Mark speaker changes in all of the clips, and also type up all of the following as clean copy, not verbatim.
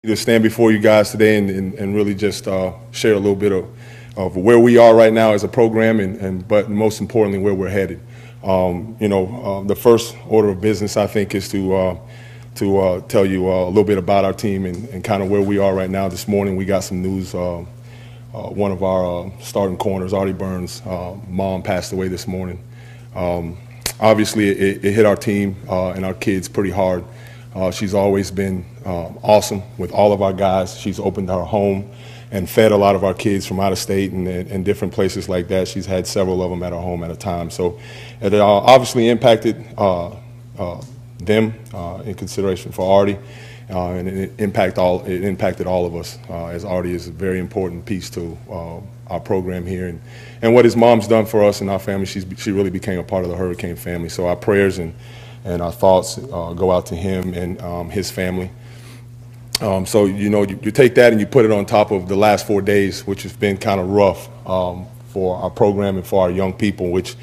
Speaker 1: To stand before you guys today and really just share a little bit of where we are right now as a program, but most importantly where we're headed. The first order of business, I think, is to tell you a little bit about our team and kind of where we are right now. This morning we got some news. One of our starting corners, Artie Burns' mom passed away this morning. Obviously it hit our team and our kids pretty hard. She's always been awesome with all of our guys. She's opened our home and fed a lot of our kids from out of state and different places like that. She's had several of them at her home at a time. So it obviously impacted them in consideration for Artie, and it impacted all of us, as Artie is a very important piece to our program here. And what his mom's done for us and our family, she really became a part of the Hurricane family. So our prayers and our thoughts go out to him and his family. So, you take that and you put it on top of the last 4 days, which has been kind of rough for our program and for our young people, which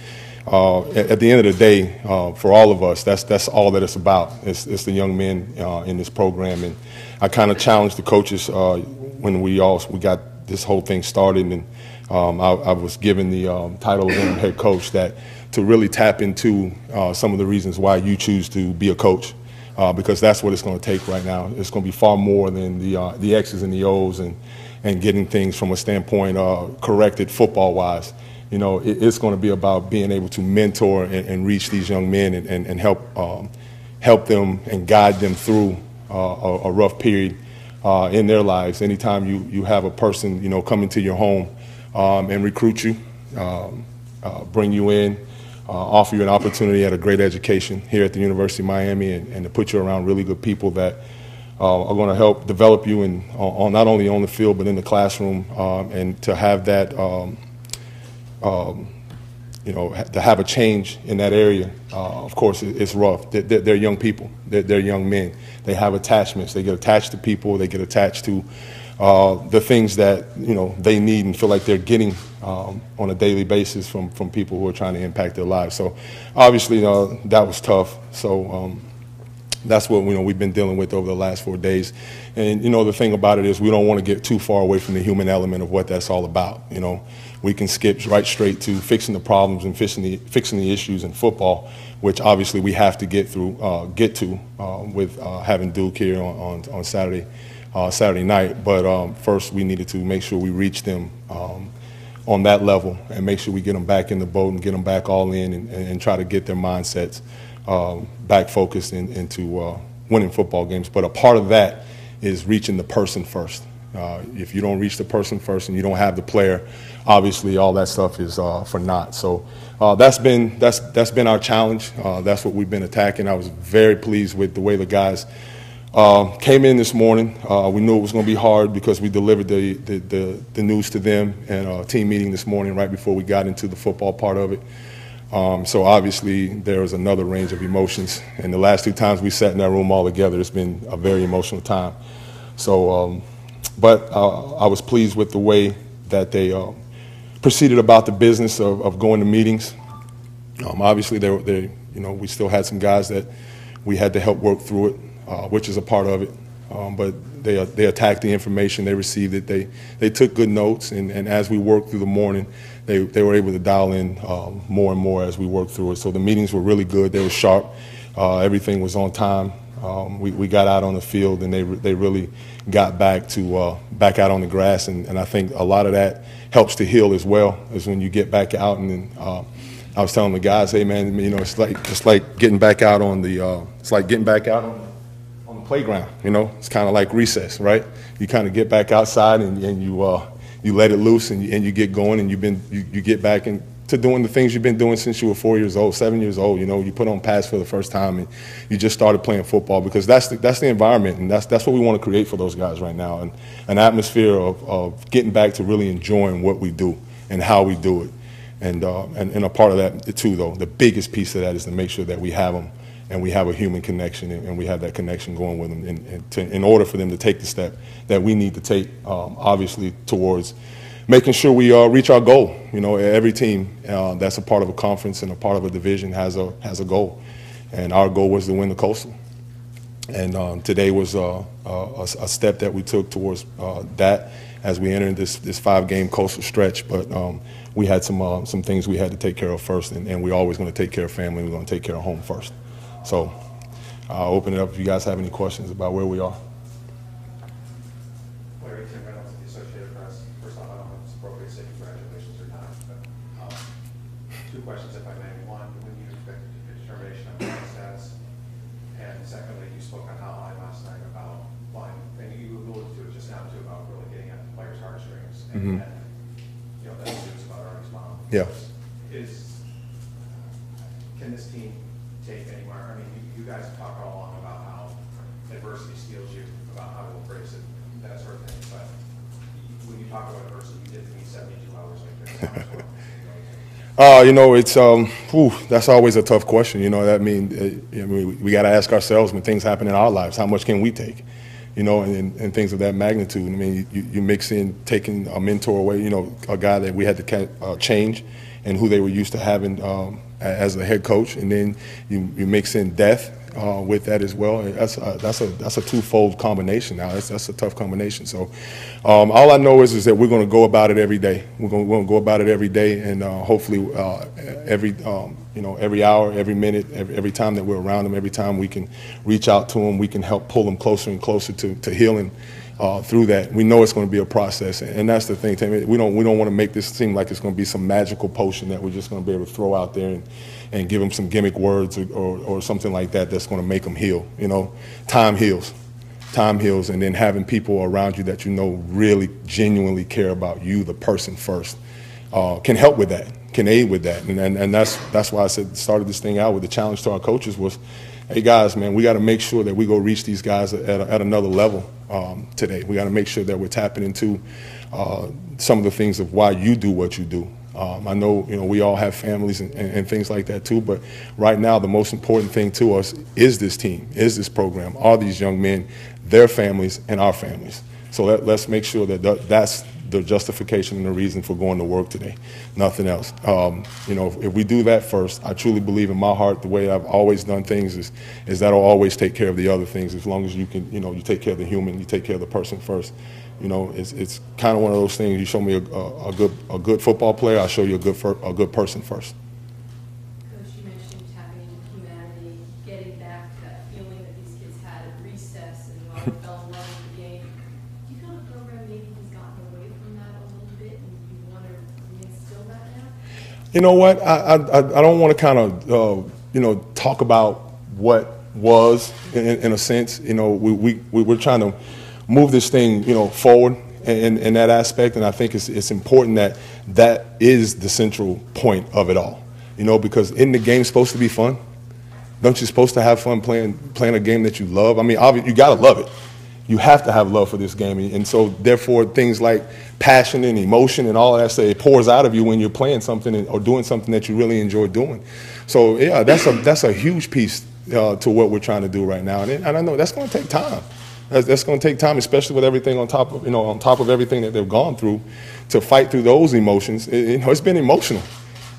Speaker 1: at the end of the day, for all of us, that's all that it's about. It's the young men in this program. And I kind of challenged the coaches when we got this whole thing started, and I was given the title of head coach, that to really tap into some of the reasons why you choose to be a coach, because that's what it's going to take right now. It's going to be far more than the X's and the O's and getting things from a standpoint corrected football-wise. It's going to be about being able to mentor and reach these young men and help them and guide them through a rough period in their lives. Anytime you have a person, come into your home and recruit you, bring you in, offer you an opportunity at a great education here at the University of Miami, and to put you around really good people that are going to help develop you not only on the field but in the classroom, and to have that, to have a change in that area. Of course, it's rough. They're young people. They're young men. They have attachments. They get attached to people. They get attached to the things that they need and feel like they're getting on a daily basis from people who are trying to impact their lives. So obviously that was tough. So that's what we've been dealing with over the last 4 days. And the thing about it is we don't want to get too far away from the human element of what that's all about. We can skip right straight to fixing the problems and fixing the issues in football, which obviously we have to get to with having Duke here on Saturday night. But first we needed to make sure we reach them on that level and make sure we get them back in the boat and get them back all in and try to get their mindsets back focused into winning football games. But a part of that is reaching the person first. If you don't reach the person first and you don't have the player, obviously all that stuff is for naught. So that's been our challenge. That's what we've been attacking. I was very pleased with the way the guys came in this morning. We knew it was going to be hard because we delivered the news to them in a team meeting this morning right before we got into the football part of it. So obviously there was another range of emotions. And the last 2 times we sat in that room all together, it's been a very emotional time. So, but I was pleased with the way that they proceeded about the business of going to meetings. Obviously, we still had some guys that we had to help work through it, which is a part of it. But they attacked the information, they received it, they took good notes, and as we worked through the morning, they were able to dial in more and more as we worked through it. So the meetings were really good, they were sharp, everything was on time. We got out on the field and they really got back out on the grass, and I think a lot of that helps to heal as well, as when you get back out. And I was telling the guys, hey man, it's like getting back out on the on the playground. It's kind of like recess, right? You kind of get back outside and you let it loose and you get going, and you get back into doing the things you've been doing since you were 4 years old, 7 years old. You put on pads for the first time and you just started playing football, because that's the environment, and that's what we want to create for those guys right now, and an atmosphere of getting back to really enjoying what we do and how we do it. And a part of that too, though, the biggest piece of that is to make sure that we have them and we have a human connection, and we have that connection going with them in order for them to take the step that we need to take, obviously, towards making sure we reach our goal. Every team that's a part of a conference and a part of a division has a goal, and our goal was to win the Coastal. And today was a step that we took towards that as we entered this 5-game coastal stretch. But we had some things we had to take care of first, and we're always going to take care of family. We're going to take care of home first. So I'll open it up if you guys have any questions about where we are.
Speaker 2: Larry, Tim Reynolds of the Associated Press. First off, I don't know if it's appropriate to say congratulations or not, but 2 questions, if I may. One, when you expect a determination on playing status? And secondly, you spoke on hotline last night about line, and you alluded to it just now too, about really getting at the players' heartstrings. And you know, that's news about Artie's mom.
Speaker 1: Yeah.
Speaker 2: Can this team take anywhere? I mean, you guys talk all along about how adversity steals you, about how to embrace it, that sort of thing. But when you talk about adversity, you did need 72 hours like this. How much work does it go to?
Speaker 1: You know, it's that's always a tough question. You know, that we got to ask ourselves when things happen in our lives, how much can we take? You know, and things of that magnitude. I mean, you mix in taking a mentor away. You know, a guy that we had to change, and who they were used to having as a head coach, and then you mix in death with that as well. That's a twofold combination. Now that's a tough combination. So all I know is that we're going to go about it every day. We're going to go about it every day, and hopefully every hour, every minute, every time that we're around them, every time we can reach out to them, we can help pull them closer and closer to healing. Through that, we know it's going to be a process, and that's the thing, Tim. We don't want to make this seem like it's going to be some magical potion that we're just going to be able to throw out there and give them some gimmick words or something like that that's going to make them heal. You know, time heals, and then having people around you that you know really genuinely care about you, the person first, can help with that, can aid with that, and that's why I started this thing out with the challenge to our coaches was, hey guys, man, we got to make sure that we go reach these guys at another level today. We got to make sure that we're tapping into some of the things of why you do what you do. I know, we all have families and things like that too, but right now the most important thing to us is this team, is this program, are these young men, their families, and our families. So let's make sure that that's the justification and the reason for going to work today, nothing else. If we do that first, I truly believe in my heart the way I've always done things is that'll always take care of the other things. As long as you can, you take care of the human, you take care of the person first. It's kind of one of those things. You show me a good football player, I'll show you a good person first.
Speaker 3: Coach, you mentioned tapping into humanity, getting back that feeling that these kids had at recess and all fell in love with the game. Do you feel the program maybe has gotten away from that a little bit, and you want to reinstill that now?
Speaker 1: You know what? I don't want to kind of talk about what was in a sense. We're trying to move this thing forward in that aspect, and I think it's important that is the central point of it all. Because in the game's supposed to be fun. Don't you supposed to have fun playing a game that you love? I mean, obviously you got to love it. You have to have love for this game, and so therefore things like passion and emotion and all of that, it pours out of you when you're playing something or doing something that you really enjoy doing. So yeah, that's a huge piece to what we're trying to do right now, and I know that's going to take time. That's going to take time, especially with everything on top of everything that they've gone through, to fight through those emotions. It's been emotional.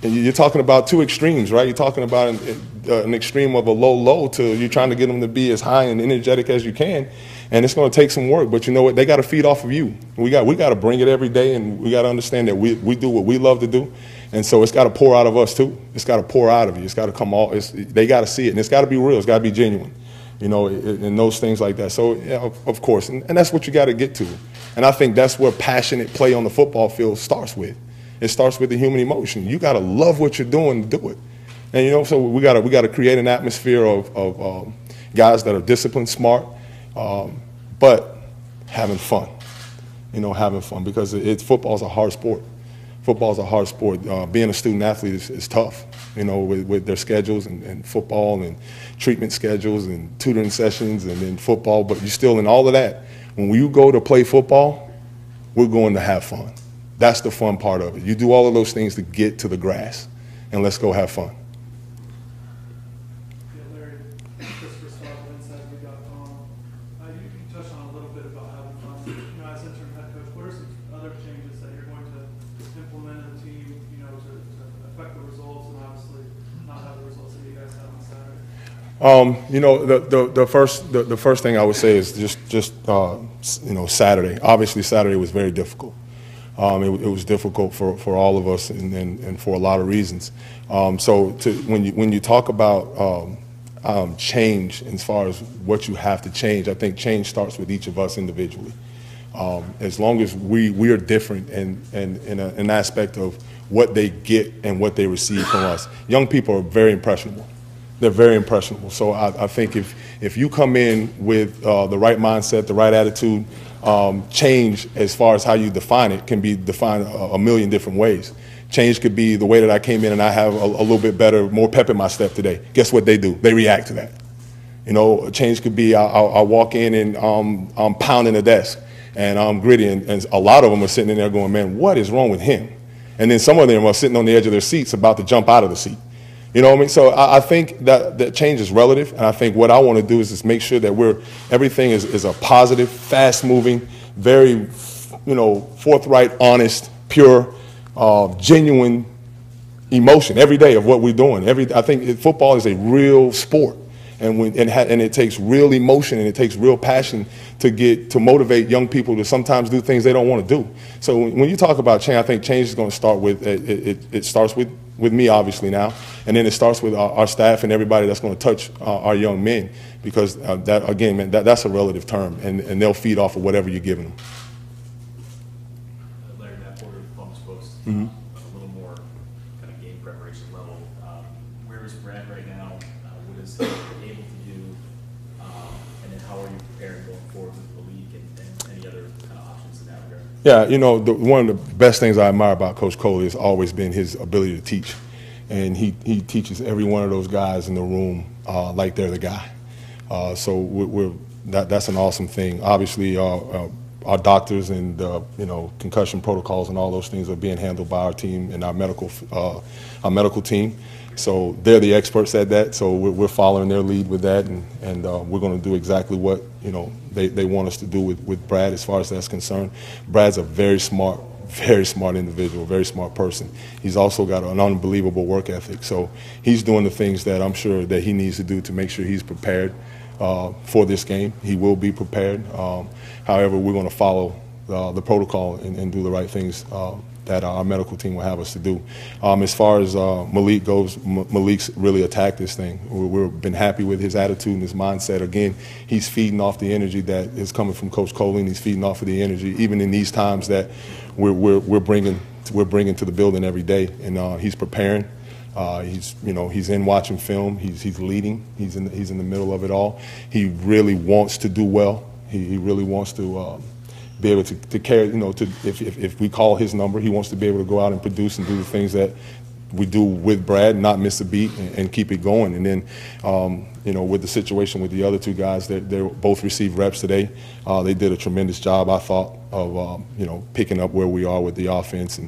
Speaker 1: And you're talking about two extremes, right? You're talking about an extreme of a low to you're trying to get them to be as high and energetic as you can, and it's going to take some work. But you know what? They got to feed off of you. We got to bring it every day, and we got to understand that we do what we love to do, and so it's got to pour out of us too. It's got to pour out of you. It's got to come all. They got to see it, and it's got to be real. It's got to be genuine, and those things like that. So yeah, of course, and that's what you got to get to, and I think that's where passionate play on the football field starts with. It starts with the human emotion. You got to love what you're doing to do it. And so we got to create an atmosphere of guys that are disciplined, smart, but having fun. Having fun, because football's a hard sport. Football's a hard sport. Being a student athlete is tough. With their schedules and football and treatment schedules and tutoring sessions and then football, but you're still in all of that. When you go to play football, we're going to have fun. That's the fun part of it. You do all of those things to get to the grass, and let's go have fun.
Speaker 4: Yeah, Larry, Christopher Starkman said we got you touched on a little bit about having fun. As interim head coach, what are some other changes that you're going to implement in the team, to affect the results and obviously not have the results that you guys had on Saturday?
Speaker 1: You know, the first thing I would say is just you know, Saturday. Obviously, Saturday was very difficult. It was difficult for all of us and for a lot of reasons. So when you talk about change as far as what you have to change, I think change starts with each of us individually. As long as we are different and in an aspect of what they get and what they receive from us. Young people are very impressionable. They're very impressionable. So I think if you come in with the right mindset, the right attitude, change as far as how you define it can be defined a million different ways. Change could be the way that I came in and I have a little bit better, more pep in my step today. Guess what they do? They react to that. You know, change could be I walk in and I'm pounding the desk and I'm gritty, and a lot of them are sitting in there going, man, what is wrong with him? And then some of them are sitting on the edge of their seats about to jump out of the seat. You know what I mean? So I think that change is relative, and I think what I want to do is just make sure that everything is a positive, fast-moving, very, you know, forthright, honest, pure, genuine emotion every day of what we're doing. I think football is a real sport, and it takes real emotion and it takes real passion to motivate young people to sometimes do things they don't want to do. So when you talk about change, I think change is going to start with it starts with me, obviously, now, and then it starts with our staff and everybody that's going to touch our young men, because that, again, man, that's a relative term, and they'll feed off of whatever you're giving them.
Speaker 5: Larry, that border Columbus Post, a little more kind of game preparation level. Where is Brad right now? What is he able to do? And then how are you preparing going forward with the league and any other kind of options in that regard?
Speaker 1: Yeah, you know, one of the best things I admire about Coach Coley has always been his ability to teach. And he teaches every one of those guys in the room like they're the guy. So that's an awesome thing. Obviously, our doctors and you know, concussion protocols and all those things are being handled by our team and our medical team. So they're the experts at that. So we're following their lead with that, and we're going to do exactly what, you know, they want us to do with Brad as far as that's concerned. Brad's a very smart individual, very smart person. He's also got an unbelievable work ethic. So he's doing the things that I'm sure that he needs to do to make sure he's prepared for this game. He will be prepared. However, we're going to follow the protocol and do the right things that our medical team will have us to do. As far as Malik goes, Malik's really attacked this thing. We've been happy with his attitude and his mindset. Again, he's feeding off the energy that is coming from Coach Coley, and he's feeding off of the energy even in these times that we're bringing to the building every day. And he's preparing. He's in watching film. He's leading. He's in the middle of it all. He really wants to do well. He really wants to be able to carry, you know, if we call his number, he wants to be able to go out and produce and do the things that we do with Brad, not miss a beat and keep it going. And then, you know, with the situation with the other two guys, they both received reps today. They did a tremendous job, I thought, of you know, picking up where we are with the offense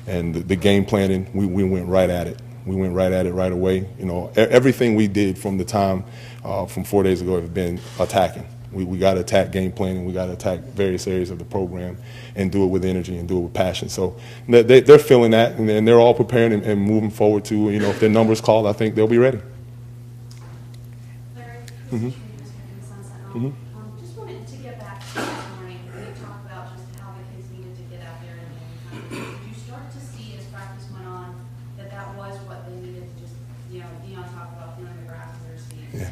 Speaker 1: and the game planning. We went right at it. We went right at it right away. You know, everything we did from the time from 4 days ago has been attacking. We got to attack game planning. We got to attack various areas of the program and do it with energy and do it with passion. So they're feeling that, and they're all preparing and moving forward to, you know, if their number's called, I think they'll be ready.
Speaker 3: Larry, just wanted to get back to this morning. We talked about just how the kids needed to get out there and did you start to see as practice went on that was what they needed to just, you know, Dion talked about feeling the grass under his feet.
Speaker 1: Yeah.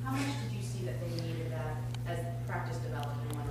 Speaker 3: How much did you see that they needed that as practice developed and went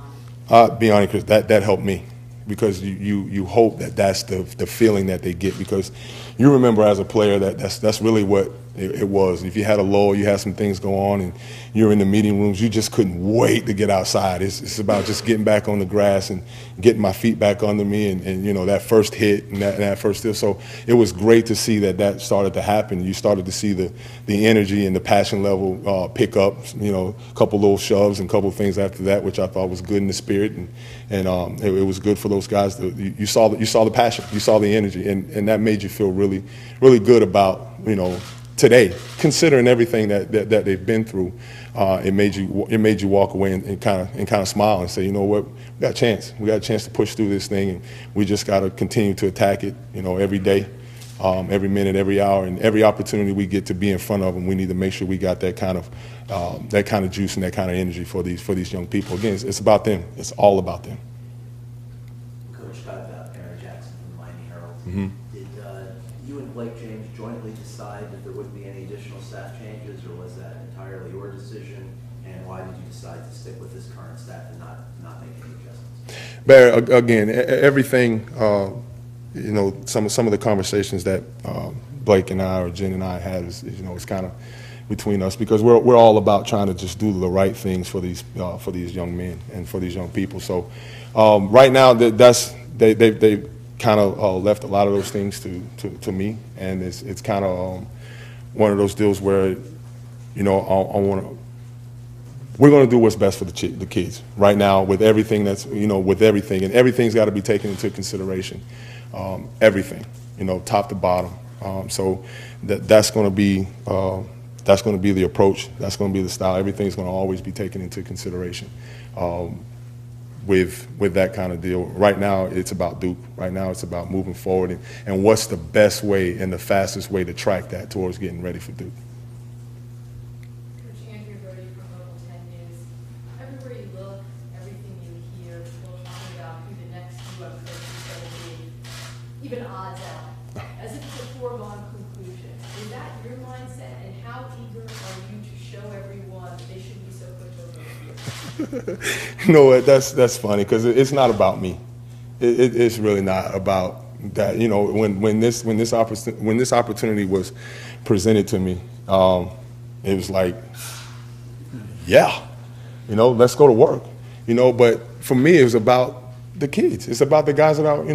Speaker 3: on?
Speaker 1: Be honest, Chris, that helped me, because you hope that's the feeling that they get, because you remember as a player that's really what it was. If you had a lull, you had some things go on, and you're in the meeting rooms, you just couldn't wait to get outside. It's about just getting back on the grass and getting my feet back under me, and you know, that first hit and that first steal. So it was great to see that started to happen. You started to see the energy and the passion level pick up. You know, a couple little shoves and a couple things after that, which I thought was good in the spirit, and it was good for those guys. You saw the passion, you saw the energy, and that made you feel really, really good about, you know, today, considering everything that they've been through. It made you walk away and kind of smile and say, you know what, we got a chance. We got a chance to push through this thing, and we just got to continue to attack it, you know, every day, every minute, every hour, and every opportunity we get to be in front of them, we need to make sure we got that kind of juice and that kind of energy for these young people. Again, it's about them. It's all about them.
Speaker 6: Coach, Aaron Jackson from the Miami Herald.
Speaker 1: Mm-hmm.
Speaker 6: Did you and Blake James jointly decide that there wouldn't be any additional staff changes, or was that entirely your decision? And why did you decide to stick with this current staff and not make any adjustments?
Speaker 1: Barry, again, everything, you know, some of the conversations that Blake and I or Jen and I had is you know, it's kind of between us, because we're all about trying to just do the right things for these young men and for these young people. So right now, they've kind of left a lot of those things to me, and it's kind of one of those deals where, you know, we're going to do what's best for the kids right now with everything that's, you know, with everything, and everything's got to be taken into consideration. Everything, you know, top to bottom. So that's going to be the approach. That's going to be the style. Everything's going to always be taken into consideration with that kind of deal. Right now, it's about Duke. Right now, it's about moving forward and what's the best way and the fastest way to track that towards getting ready for Duke.
Speaker 3: Everywhere you look, everything you hear, people talking about who the next UM coach is going to be, even odds out, as if it's a foregone conclusion. Is that your mindset, and how eager are you to show everyone that they shouldn't be so quick over you?
Speaker 1: You know what? That's funny, because it's not about me. It's really not about that. You know, when this opportunity was presented to me, it was like, yeah. You know, let's go to work. You know, but for me, it was about the kids. It's about the guys that I'm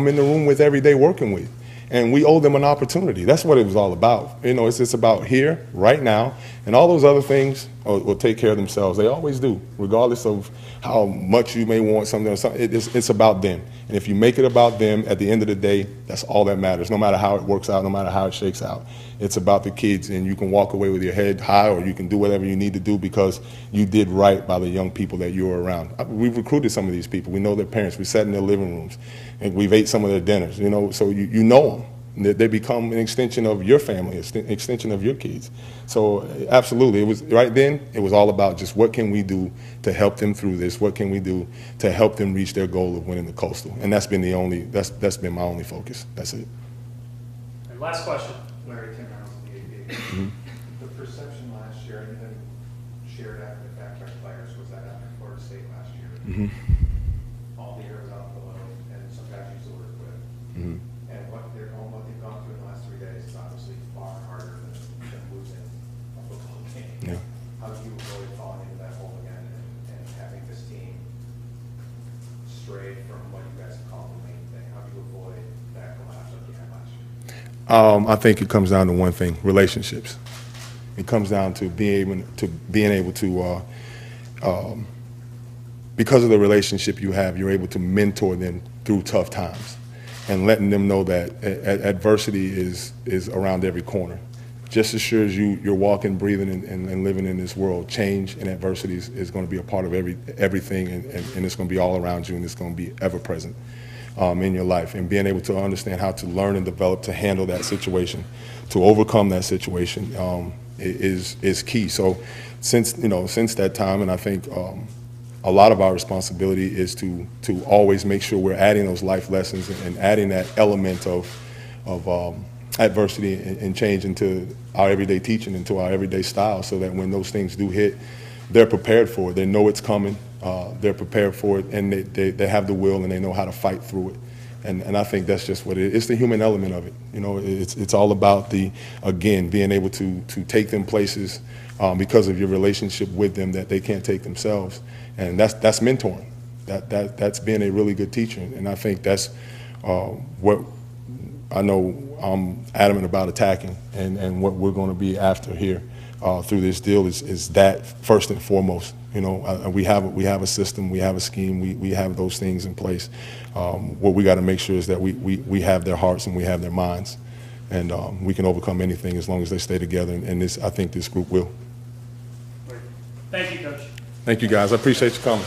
Speaker 1: in the room with every day working with, and we owe them an opportunity. That's what it was all about. You know, it's just about here, right now, and all those other things will take care of themselves. They always do, regardless of how much you may want something. It's about them, and if you make it about them, at the end of the day, that's all that matters. No matter how it works out, no matter how it shakes out, it's about the kids, and you can walk away with your head high, or you can do whatever you need to do because you did right by the young people that you were around. We've recruited some of these people. We know their parents. We sat in their living rooms, and we've ate some of their dinners. You know, so you know them. They become an extension of your family, an extension of your kids. So absolutely, it was right then. It was all about just what can we do to help them through this? What can we do to help them reach their goal of winning the Coastal? And that's been that's been my only focus. That's it.
Speaker 4: And last question.
Speaker 2: Larry, Tim Reynolds, the AP.
Speaker 1: Mm-hmm.
Speaker 2: The perception last year, and even shared after the fact by players, was that after Florida State last year, all the air was out below, and some guys used to work with.
Speaker 1: Mm-hmm.
Speaker 2: And what they've gone through in the last 3 days is obviously far harder than losing a football game.
Speaker 1: Yeah.
Speaker 2: How do you avoid falling into that hole again and having this team stray from what you guys call the main thing? How do you avoid that collapse like you had last year?
Speaker 1: I think it comes down to one thing: relationships. It comes down to being able to because of the relationship you have, you're able to mentor them through tough times, and letting them know that adversity is around every corner. Just as sure as you're walking, breathing, and living in this world, change and adversity is going to be a part of everything, and it's going to be all around you, and it's going to be ever present in your life. And being able to understand how to learn and develop to handle that situation, to overcome that situation, is key. So since that time, and I think a lot of our responsibility is to always make sure we're adding those life lessons and adding that element of adversity and change into our everyday teaching, into our everyday style, so that when those things do hit, they're prepared for it. They know it's coming. They're prepared for it, and they have the will, and they know how to fight through it. And I think that's just what it is. It's the human element of it. You know, it's all about being able to take them places because of your relationship with them that they can't take themselves. And that's mentoring. That's being a really good teacher. And I think that's what I know I'm adamant about attacking, and what we're going to be after here through this deal is that first and foremost. You know, we have a system, we have a scheme, we have those things in place. What we got to make sure is that we have their hearts and we have their minds, and we can overcome anything as long as they stay together. And I think this group will.
Speaker 4: Thank you, Coach.
Speaker 1: Thank you, guys. I appreciate you coming.